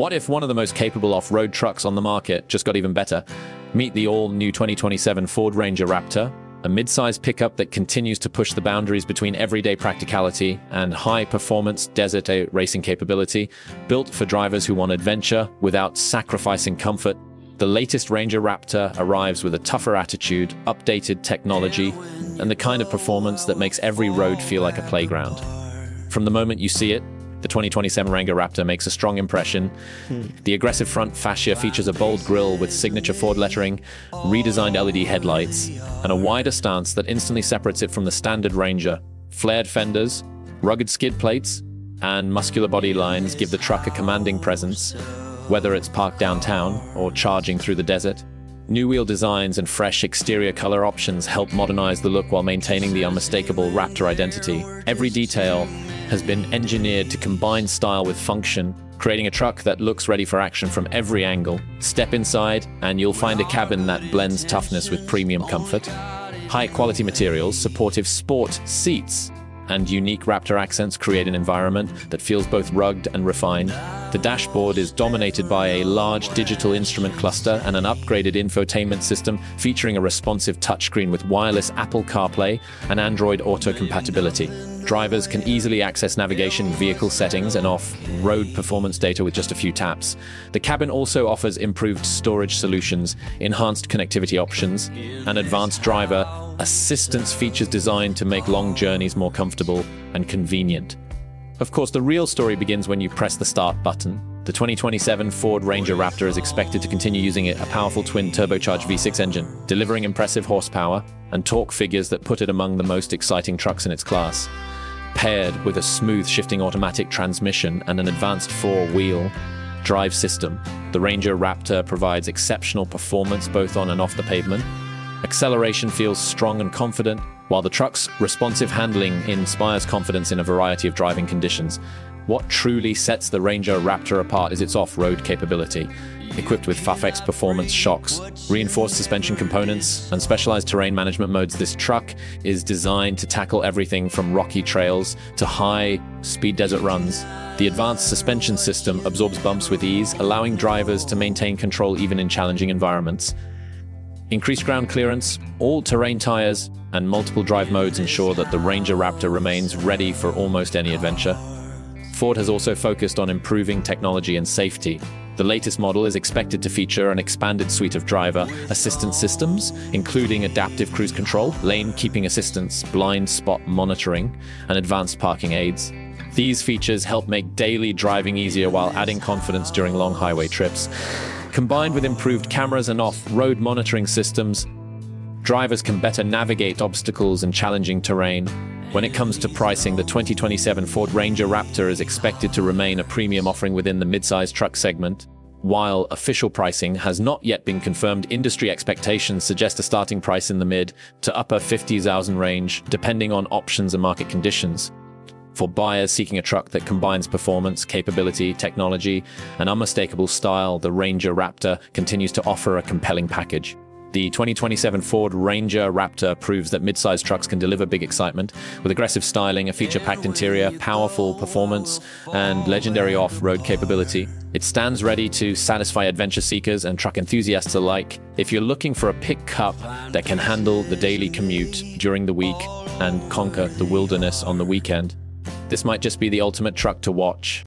What if one of the most capable off-road trucks on the market just got even better? Meet the all-new 2027 Ford Ranger Raptor, a mid-sized pickup that continues to push the boundaries between everyday practicality and high-performance desert racing capability, built for drivers who want adventure without sacrificing comfort. The latest Ranger Raptor arrives with a tougher attitude, updated technology, and the kind of performance that makes every road feel like a playground. From the moment you see it, the 2027 Ranger Raptor makes a strong impression. The aggressive front fascia features a bold grille with signature Ford lettering, redesigned LED headlights, and a wider stance that instantly separates it from the standard Ranger. Flared fenders, rugged skid plates, and muscular body lines give the truck a commanding presence, whether it's parked downtown or charging through the desert. New wheel designs and fresh exterior color options help modernize the look while maintaining the unmistakable Raptor identity. Every detail has been engineered to combine style with function, creating a truck that looks ready for action from every angle. Step inside and you'll find a cabin that blends toughness with premium comfort. High-quality materials, supportive sport seats, and unique Raptor accents create an environment that feels both rugged and refined. The dashboard is dominated by a large digital instrument cluster and an upgraded infotainment system featuring a responsive touchscreen with wireless Apple CarPlay and Android Auto compatibility. Drivers can easily access navigation, vehicle settings, and off-road performance data with just a few taps. The cabin also offers improved storage solutions, enhanced connectivity options, and advanced driver assistance features designed to make long journeys more comfortable and convenient. Of course, the real story begins when you press the start button. The 2027 Ford Ranger Raptor is expected to continue using a powerful twin-turbocharged V6 engine, delivering impressive horsepower and torque figures that put it among the most exciting trucks in its class. Paired with a smooth shifting automatic transmission and an advanced four-wheel drive system, the Ranger Raptor provides exceptional performance both on and off the pavement. Acceleration feels strong and confident, while the truck's responsive handling inspires confidence in a variety of driving conditions. What truly sets the Ranger Raptor apart is its off-road capability. Equipped with FAFX performance shocks, reinforced suspension components, and specialized terrain management modes, this truck is designed to tackle everything from rocky trails to high-speed desert runs. The advanced suspension system absorbs bumps with ease, allowing drivers to maintain control even in challenging environments. Increased ground clearance, all-terrain tires, and multiple drive modes ensure that the Ranger Raptor remains ready for almost any adventure. Ford has also focused on improving technology and safety. The latest model is expected to feature an expanded suite of driver assistance systems, including adaptive cruise control, lane keeping assistance, blind spot monitoring, and advanced parking aids. These features help make daily driving easier while adding confidence during long highway trips. Combined with improved cameras and off-road monitoring systems, drivers can better navigate obstacles and challenging terrain. When it comes to pricing, the 2027 Ford Ranger Raptor is expected to remain a premium offering within the mid-size truck segment. While official pricing has not yet been confirmed, industry expectations suggest a starting price in the mid to upper 50,000 range, depending on options and market conditions. For buyers seeking a truck that combines performance, capability, technology, and unmistakable style, the Ranger Raptor continues to offer a compelling package. The 2027 Ford Ranger Raptor proves that mid-sized trucks can deliver big excitement. With aggressive styling, a feature-packed interior, powerful performance, and legendary off-road capability, it stands ready to satisfy adventure seekers and truck enthusiasts alike. If you're looking for a pickup that can handle the daily commute during the week and conquer the wilderness on the weekend, this might just be the ultimate truck to watch.